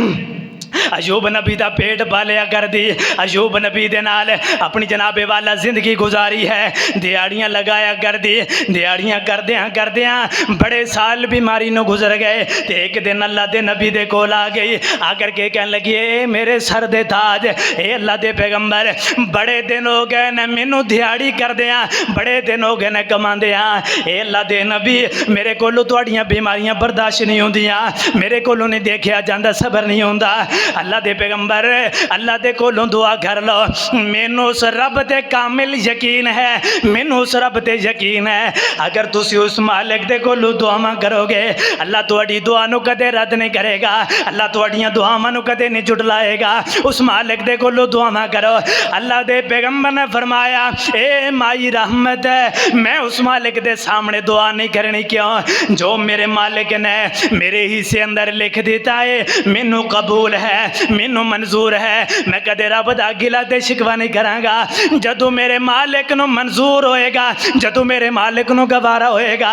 अयूब नबी का पेट पालिया कर दी। अयूब नबी दे नाल अपनी जनाबे वाला जिंदगी गुजारी है, दिहाड़ियाँ लगाया कर दी। दिहाड़ियाँ करदियाँ बड़े साल बीमारी नू गुजर गए। तो एक दिन अल्लाह दे नबी दे कोल आ गई, आकर के कहन लगी ए मेरे सर दे ताज, ए अल्लाह दे पैगंबर, बड़े दिन हो गए ने मैनू दिहाड़ी करदियाँ, बड़े दिन हो गए ने कमांदियाँ। ए अल्लाह दे नबी, मेरे कोलों तुहाड़ियां बीमारियां बर्दाश्त नहीं होंदियां, मेरे कोलों नहीं देखा जाता, सबर नहीं होंदा। अल्लाह दे पैगंबर, अल्लाह दे कोलों दुआ कर लो, मैनू उस रब ते कामिल यकीन है, मैनू उस रब ते यकीन है। अगर तुसी उस मालिक दे कोलों दुआवां करोगे, अल्लाह तुहाड़ी दुआ नू कदे रद्द नहीं करेगा, अल्लाह तुहाड़ियां दुआवां नू कदे नहीं झुटलाएगा। उस मालिक दे कोलों दुआवां करो। अल्लाह दे पैगंबर ने फरमाया ए माई रहमत है, मैं उस मालिक दे सामने दुआ नहीं करनी, क्यों? जो मेरे मालिक ने मेरे हिस्से अंदर लिख दिता है मैनू कबूल है, मैनू मंजूर है, मैं कदे रब दा गिला ते शिकवा नहीं करांगा। जदों मेरे मालिक नू मंजूर होएगा, जदों मेरे मालिक नू गवारा होएगा,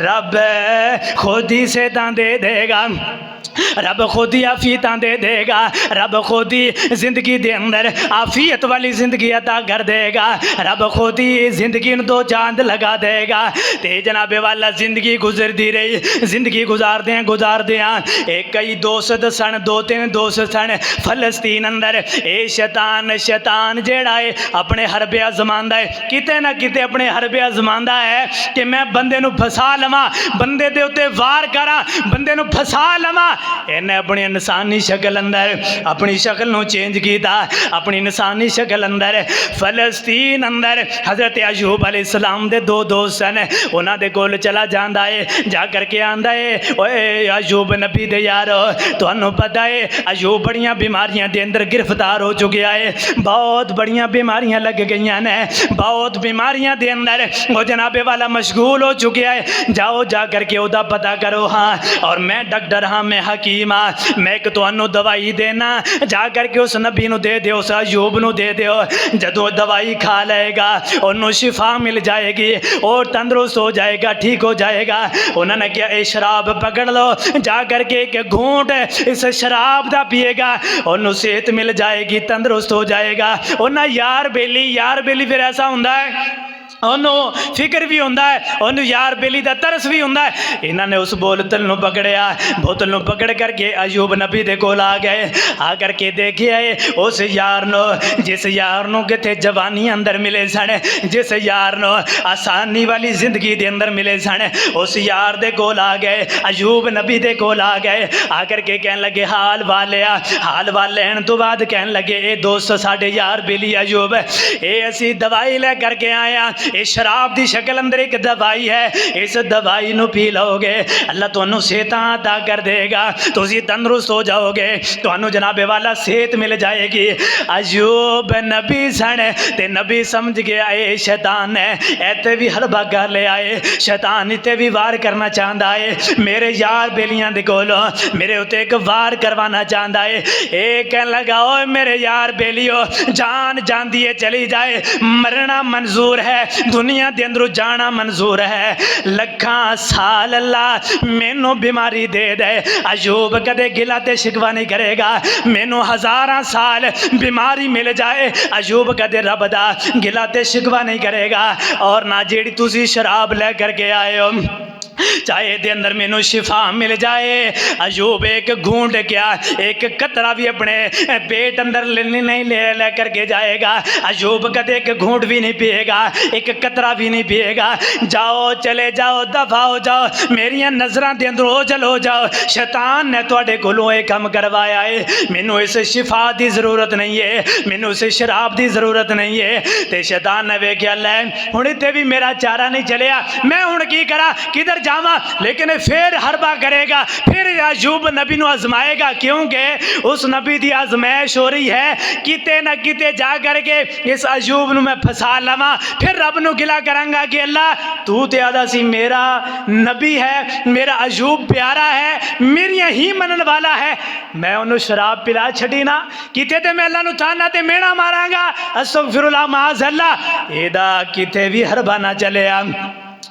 रब खुद ही सेहतां दे देगा, रब खुद ही आफियतां दे देगा, रब खुद ही जिंदगी दे अंदर आफियत वाली जिंदगी अता कर देगा, रब खुद ही जिंदगी में दो चांद लगा देगा। ते जनाबे वाला जिंदगी गुजरती रही, जिंदगी गुजारदे एक कई दोस्त सन, दो तीन दोस्त सन फलस्तीन अंदर। ए शैतान जेड़ा है अपने हरबे आजमांदा है, किते ना किते अपने हरबे आजमांदा है कि मैं बंदे नू फसा लवां, बंदे दे उत्ते वार करा, बंदे नू फसा लवां। इन्हें अपनी इंसानी शक्ल अंदर अपनी शक्ल नू चेंज किया, अपनी इंसानी शक्ल अंदर फलस्तीन अंदर हज़रत अयूब अलैहिस्सलाम दे दो दोस्त सन, उन्हां दे कोल चला जांदा है, जा करके आंदा है ओए अयूब नबी दे यारो, तुहानू पता है अयूब बड़ियां बीमारियां दे अंदर गिरफ्तार हो चुका है, बहुत बड़ियां बीमारियां लग गई ने, बहुत बीमारियां दे अंदर वो जनाबे वाला मशगूल हो चुका है, जाओ जा करके उदा पता करो। हाँ, और मैं डॉक्टर हाँ, मैं हकीम हाँ, मैं एक तुहानू दवाई देना, जा करके उस नबी नू दे दो, उस अयूब नू दे दो, जदों दवाई खा लेगा उन्होंने शिफा मिल जाएगी और तंदुरुस्त हो जाएगा, ठीक हो जाएगा। उन्होंने क्या ए शराब पकड़ लो, जा करके एक घूंट इस शराब दा पिएगा, उन्होंने सेहत मिल जाएगी, तंदुरुस्त हो जाएगा। उन्हें यार बेली फिर ऐसा होंदा है, उन्होंने फिक्र भी होंदा है, उन्होंने यार बेली का तरस भी होंदा है। इन्होंने उस बोतल नू पकड़िया, बोतल नू पकड़ करके अयूब नबी दे कोल आ गए, आ करके देखिया उस यार नो, जिस यार नू किथे जवानी अंदर मिले सन, जिस यार नो आसानी वाली जिंदगी दे अंदर मिले सन, उस यार दे कोल आ गए, अयूब नबी दे कोल आ गए, आ करके कहन लगे हाल वाल लैन तो बाद कहन लगे ए दोस्त साडे यार बेली अयूब, ए असी दवाई लै करके आया, इस शराब की शक्ल अंदर एक दवाई है, इस दवाई नू पी लोगे अल्लाह तुहानू सेहत अता कर देगा, तुसी तंदुरुस्त हो जाओगे, तुहानू जनाबे वाला सेहत मिल जाएगी। अयूब नबी सन ते नबी समझ गया ए शैतान है, इत्थे भी हरबा कर ले आए, शैतान इत्थे भी वार करना चाहता है, मेरे यार बेलियां दे कोलों मेरे उत्ते एक वार करवाना चाहता है। ए कहन लगा ओए मेरे यार बेलियो, जान जांदी है चली जाए, मरना मंजूर है, दुनिया के अंदरों जाना मंजूर है, लखा साल अल्लाह मैनू बीमारी दे दे, अयूब कदे गिला ते शिकवा नहीं करेगा, मैनू 1000 साल बीमारी मिल जाए, अयूब कदे रब दा गिला ते शिकवा नहीं करेगा। और ना जेड़ी तुसी शराब ले करके आए हो, चाहे दे अंदर मैनू शिफा मिल जाए। अयूब एक घूंट क्या एक कतरा भी अपने पेट अंदर नहीं ले करके जाएगा, अयूब कदे एक घूंट भी नहीं पिएगा, एक कतरा भी नहीं पिएगा। जाओ चले जाओ, दफा हो जाओ, मेरिया नज़रां दे अंदर ओझल हो जाओ, शैतान ने तुहाडे कोलों ये काम करवाया है, मैनू इस शिफा की जरूरत नहीं है, मैनू इस शराब की जरूरत नहीं है। तो शैतान ने वेख्या लै हुण इत्थे भी मेरा चारा नहीं चलिया, मैं हुण की करा, किधर जावा, लेकिन फिर हरबा करेगा, फिर अयूब नबी नू आजमाएगा, क्योंकि उस नबी की आजमाइश हो रही है, किते ना किते जा करके इस अयूब नू मैं फसा लवां, फिर रब नू गिला करांगा कि अल्लाह तू ते आदा सी मेरा नबी है, मेरा अयूब प्यारा है, मेरिया ही मनन वाला है, मैं उन्होंने शराब पिला छड़ी ना, किते ते मैं अल्लाह नू ताना ते मेना मारांगा, अस्तगफिरुल्लाह माज़अल्लाह, एदा किते भी हरबा ना चलिया।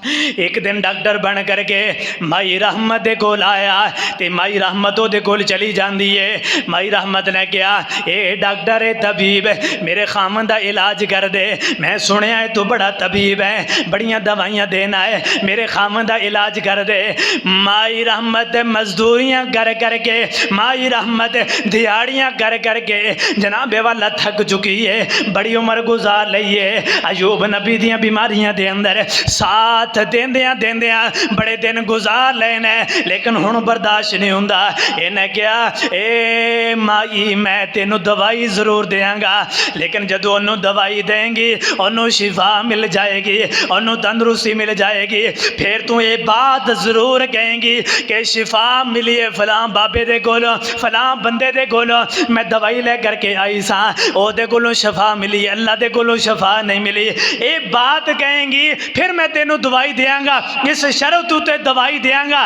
एक दिन डॉक्टर बन करके माई रहमत दे कोल आया तो माई रहमत ओदे कोल चली जाती है। माई रहमत ने कहा, ए डॉक्टर ए तबीब मेरे खामन का इलाज कर दे, मैं सुनिया है तू बड़ा तबीब है, बड़िया दवाइयाँ देना है, मेरे खामन का इलाज कर दे। माई रहमत मजदूरियाँ कर करके, माई रहमत दिहाड़ियाँ कर करके जनाबे वाला थक चुकी है, बड़ी उम्र गुजार ली है। अयूब नबी दियाँ बीमारियां दे अंदर साथ देंदियां देंदियां बड़े दिन गुजार लेने, लेकिन हुण बर्दाश्त नहीं हुंदा। इन्हें कहा, ए माई मैं तेनू दवाई जरूर देंगा, लेकिन जदों ओनू दवाई देंगी ओनू शिफा मिल जाएगी, ओनू तंदुरुस्ती मिल जाएगी, फिर तू ये बात जरूर कहेंगी कि शिफा मिली है फलां बाबे दे कोलों, फलां बंदे दे कोलों मैं दवाई ले करके आई सा, ओदे कोलों शिफा मिली, अल्लाह दे कोलों शिफा नहीं मिली। ये बात कहेंगी फिर मैं तेनू दवाई देंगा, इस शर्त उते दवाई देंगा।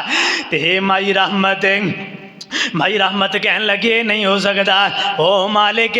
ते माई रहमत कहन लगे नहीं हो सकता, ओ मालिक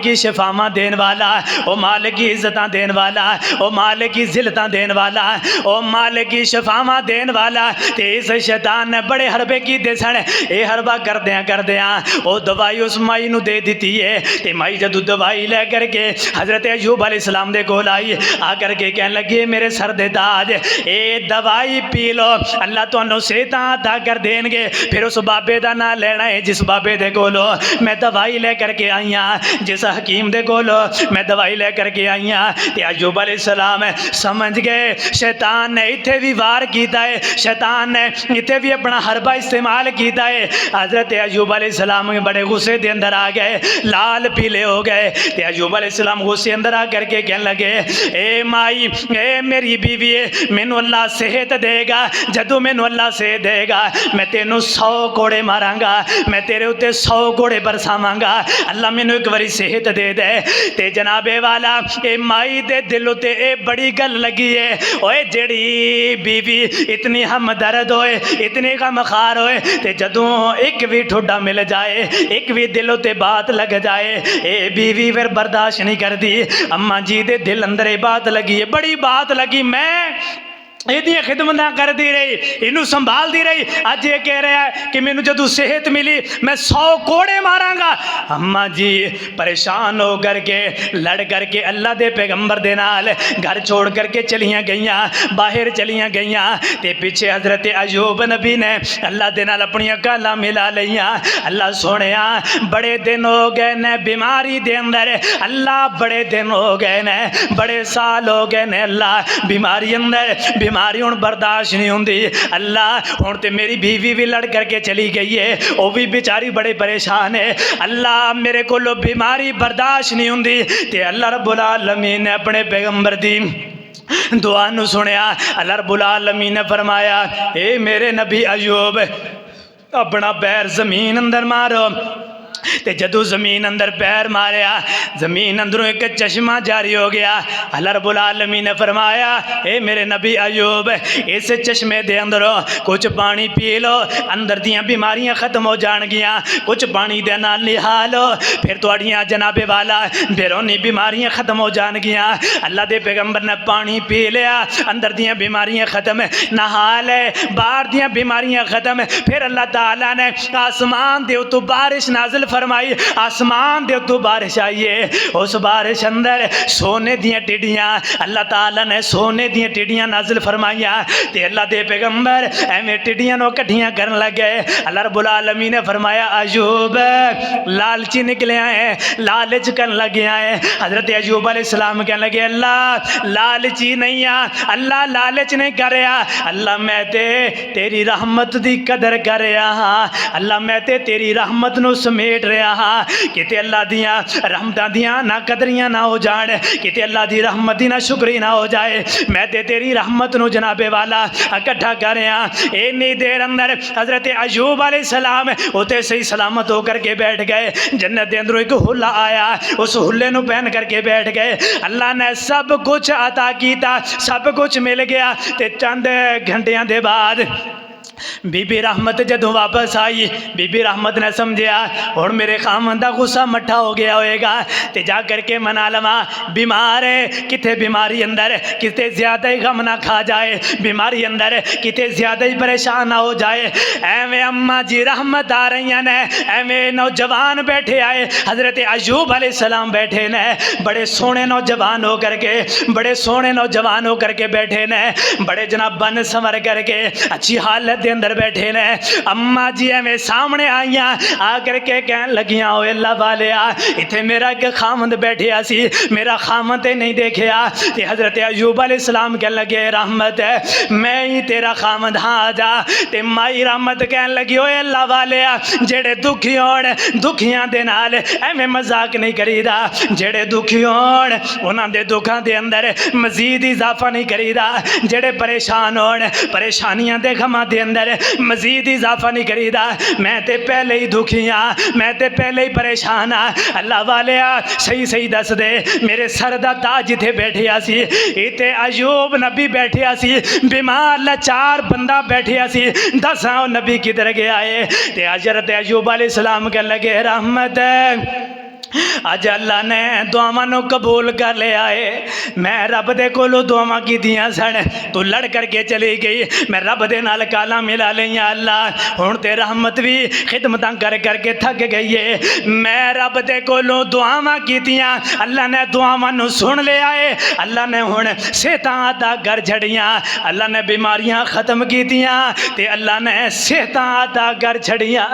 की शिफावा देन वाला, ओ मालिक की इज्जत देन वाला, ओ मालिक की जिलत देन वाला, ओ मालिक की शिफावा देन वाला। ते इस शैतान ने बड़े हरबे कीते सन, ये हरबा करदियां ओ दवाई उस माई नू दे दी है। ते माई जदों दवाई लै करके हज़रत अयूब अलैहिस्सलाम दे कोल आई, आ करके कहन लगी मेरे सर दे ताज ये दवाई पी लो, अल्लाह तुहानू सेहतां अता कर देंगे। फिर उस बाबे का ना लेना है जिस बाबे दे कोलो मैं दवाई ले करके आई हाँ, जिस हकीम दे कोलो मैं दवाई ले करके आई हाँ। ते अयूब अलैहिस्सलाम समझ गए शैतान ने इत्थे भी वार किया है, शैतान ने इत्थे भी अपना हरबा इस्तेमाल किया है। हज़रत अयूब अलैहिस्सलाम बड़े गुस्से के अंदर आ गए, लाल पीले हो गए। ते अयूब अलैहिस्सलाम गुस्से अंदर आ करके कहने लगे, ए माई ए मेरी बीवी है, मैनू अल्लाह सेहत देगा, जदों मैनू अल्लाह सेहत देगा मैं तेनू 100 कोड़े मारांगा, मैं तेरे उत्ते 100 घोड़े बरसावांगा, अल्लाह मैनू एक बारी सेहत दे दे। ते जनाबे वाला ए माई दे दिल उत्ते ए बड़ी गल लगी है, ओए जेड़ी बीवी इतनी हमदर्द होए, इतनी गमखार होए, ते जदों एक भी ठोडा मिल जाए, एक भी दिल उत्ते बात लग जाए, ए बीवी फिर बर्दाश्त नहीं करती। अम्मा जी दे दिल अंदर ये बात लगी है, बड़ी बात लगी, मैं ਇਹਦੀਆਂ खिदमतां करती रही, इनू संभालती रही, अज ये कह रहा है कि मैनू जदों सेहत मिली मैं 100 कोड़े मारांगा। अम्मा जी परेशान हो करके लड़ करके अल्लाह दे पैगंबर दे नाल घर छोड़ करके चलियां गईयां, बाहर चलियां गईयां। ते पीछे हज़रत अयूब नबी ने अल्लाह दे नाल अपनी गल्लां मिला लियां। अल्लाह सोहणिया बड़े दिन हो गए ने बीमारी दे अंदर, अल्लाह बड़े दिन हो गए ने, बड़े साल हो गए ने, अल्लाह बीमारी अंदर, बीमारी हुण बर्दाश्त नहीं होंदी। अल्लाह हुण ते मेरी बीवी भी लड़ करके चली गई है, वो भी बेचारी बड़े परेशान है, अल्लाह मेरे को बीमारी बर्दाश्त नहीं होंदी। ते अल्लाह रब्बुल आलमीन ने अपने पैगंबर दी दुआ नू सुनिया। अल्लाह रब्बुल आलमीन ने फरमाया, ए मेरे नबी अयूब अपना पैर जमीन अंदर मारो। ते जदों जमीन अंदर पैर मारिया, जमीन अंदरों एक चश्मा जारी हो गया। अल्लाह रब्बुल आलमीन ने फरमाया, ए मेरे नबी अयूब इस चश्मे दे अंदरों कुछ पानी पी लो, अंदर दियाँ बीमारियां खत्म हो जाएगियां, कुछ पानी दे नाल नहा लो, फिर तुहाड़ियां जनाबे वाला बेरोनी बीमारियां खत्म हो जाएगियां। अल्लाह दे पैगंबर ने पानी पी लिया, अंदर दियाँ बीमारियां खत्म, नहा ले, बाहर दियाँ बीमारियां खत्म। फिर अल्लाह ताला ने आसमान दे उत्तों बारिश नाजिल फरमाई, आसमान दे उत्तों बारिश आई है, उस बारिश अंदर सोने दियाँ टिड्डियाँ, अल्लाह ताला ने सोने दियाँ टिड्डियाँ नाजिल फरमाइया। ते अल्लाह दे पैगंबर एवें टिड्डियां नूं कट्ठियां करन लगे। अल्लाह रब्बुल आलमीन ने फरमाया, अयूब लालची निकलिया है, लालच करन लगिया है। हज़रत अयूब अलैहिस्सलाम कहने लगे, अल्लाह लालची नहीं आ, अल्लाह लालच नहीं कर रहा, अल्लाह मैं ते तेरी रहमत दी कदर कर रहा हाँ, अल्लाह मैं ते तेरी रहमत नूं समेट रहा हाँ, किते अल्लाह दियाँ रहमतां दियां ना कदरियां ना हो जान, किते अल्लाह दी रहमत दी ना शुक्री ना हो जाए। मैं ते तेरी रहमत नूं जनाबे वाला इकट्ठा कर रहा। इन्नी देर अंदर हज़रत अयूब अलैहिस्सलाम उते सही सलामत होकर के बैठ गए। जन्नत के अंदरों एक हुला आया, उस हुले नूं पहन करके बैठ गए। अल्लाह ने सब कुछ अता किया, सब कुछ मिल गया। ते चंद घंटियां दे बाद बीबी रहमत जदों वापस आई, बीबी रहमत ने समझिया हुण मेरे खामन दा गुस्सा मट्ठा हो गया होएगा, ते जा करके मना लवा। बीमार है किते बीमारी अंदर किते ज़्यादा ही गम ना खा जाए, बीमारी अंदर किते ज़्यादा ही परेशान ना हो जाए। एवें अम्मा जी रहमत आ रही ने, एवें नौजवान बैठे आए, हज़रत अयूब अलैहिस्सलाम बैठे ने, बड़े सोहने नौजवान हो करके, बड़े सोहने नौजवान हो करके बैठे ने, बड़े जनाब बन संवर करके अच्छी हालत अंदर बैठे ने। अम्मा जी एवें सामने आईया, आ करके कहन लगियां ओ अल्लाह वालिया इत्थे मेरा एक खामंद बैठिया सी, मेरा खामंद ते नहीं देखिया। ते हज़रत अयूब अलैहिस्सलाम कहन लगे रहमत मैं ही तेरा खामंद, हाँ आ जा। ते माई रहमत कहन लगी ओ अल्लाह वालिया जेड़े दुखी होण दुखियां दे नाल एवें मजाक नहीं करीदा, जेड़े दुखी होण उन्हां दे दुखां दे अंदर मजीद इजाफा नहीं करीदा, जेड़े परेशान होण परेशानियां दे गमां दे अंदर मजीद इजाफा नहीं करीदा। मैं ते पहले ही दुखी हाँ, मैं ते पहले ही परेशान हाँ। अल्लाह वालिया सही सही दस दे मेरे सर दा ताज जिथे बैठिया सी, इते अयूब नबी बैठिया सी, बीमार लाचार बंदा बैठिया सी, दस हाँ नबी किधर गया है। ते हज़रत अयूब अलैहिस्सलाम कह लगे रहमत अज अल्लाह ने दुआवां नूं कबूल कर लिया है। मैं रब दे कोलों दुआवां कीतियां सन, तू लड़ करके चली गई, मैं रब दे नाल काला मिला लिया अल्लाह, हुण ते रहमत भी खिदमतां कर करके थक गई है। मैं रब दे कोलों दुआवां कीतियां, अल्लाह ने दुआवां नूं सुन लिया है, अल्लाह ने हुण सेहतां अता कर छड़ियां, अल्लाह ने बीमारियां खत्म कीतियां ते अल्लाह ने सेहतां अता कर छड़ियां।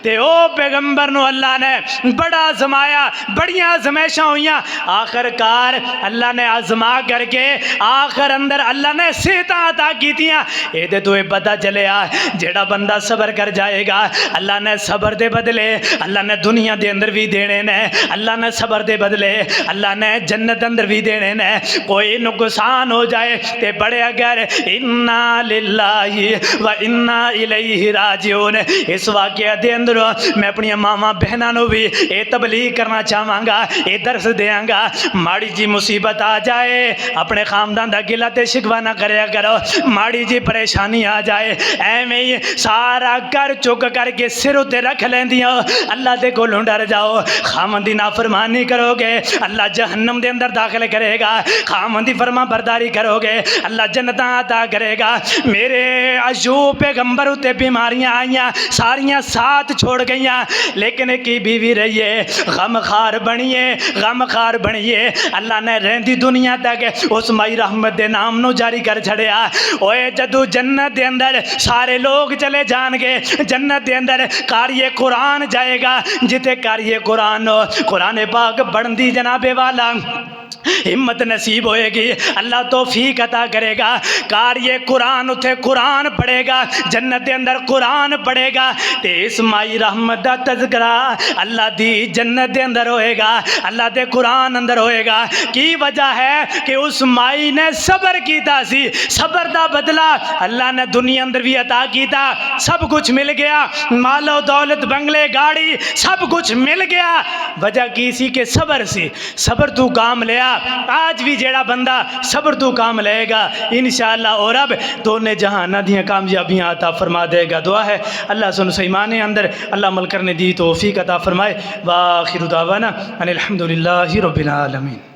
ते ओ पैगंबर नूं अल्लाह ने बड़ा आजमाया, बड़ियां आजमाइशां हुई, आखिरकार अल्लाह ने आजमा करके आखिर अंदर अल्लाह ने सेहतां अता कीतियां। ये तो पता चलिया जेड़ा बंदा सबर कर जाएगा अल्लाह ने सबर दे बदले अल्लाह ने दुनिया दे अंदर भी देने ने, अल्लाह ने सबर दे बदले अल्लाह ने जन्नत अंदर भी देने ने। कोई नुकसान हो जाए ते बड़े अगर इन्ना लिल्लाही व इन्ना इलैहि राजिऊन, इस वाक़े दे अंदर मैं अपनी मामा बहनों भी ये तबलीग करना चाहवांगा, ये दर्स देंगा। माड़ी जी मुसीबत आ जाए अपने खानदान का गिला ते शिकवा ना करया करो, माड़ी जी परेशानी आ जाए एवें ही सारा घर चुक करके सिर उत्ते रख लेंदियां, अल्लाह दे कोलों डर जाओ। खामन दी नाफरमानी करोगे अल्लाह जहन्नम दे अंदर दाखिल करेगा, खामन दी फरमा बरदारी करोगे अल्लाह जन्नतां अता करेगा। मेरे अयूब पैगंबर उत्ते बीमारियां आईयां सारियां साथ छोड़ गईयां, लेकिन एक ही बीवी रही है, गमखार बनिए गमखार बनिए। अल्लाह ने रहंदी दुनिया तक उस माई रहमत दे नाम नू जारी कर छड़िया। ओए जदू जन्नत दे अंदर सारे लोग चले जाएंगे, जन्नत दे अंदर कारिए कुरान जाएगा, जिथे कारिए कुरान कुरान पाक पढ़ती जनाबे वाला हिम्मत नसीब होएगी, अल्लाह तौफीक अता करेगा। कारिए कुरान उथे कुरान पढ़ेगा, जन्नत के अंदर कुरान पढ़ेगा, ते इस माई रहमत दा तज़किरा अल्लाह दी जन्नत के अंदर होएगा, अल्लाह दे कुरान अंदर होएगा। की वजह है कि उस माई ने सबर कीता सी, सबर दा बदला अल्लाह ने दुनिया अंदर भी अता कीता। सब कुछ मिल गया, मालो दौलत बंगले गाड़ी सब कुछ मिल गया, वजह की सी कि सबर सी। सबर तू काम लिया, आज भी जेड़ा बंदा सबर तू काम लेगा इंशाअल्लाह और अब दोनों जहाना दियां कामयाबियां अता फरमा देगा। दुआ है अल्लाह सुन सईमाने अंदर अल्लाह अमल करने दी तौफीक अता फरमाए। व आखिर दावाना अनिल हम्दुलिल्लाहि रब्बिल आलमीन।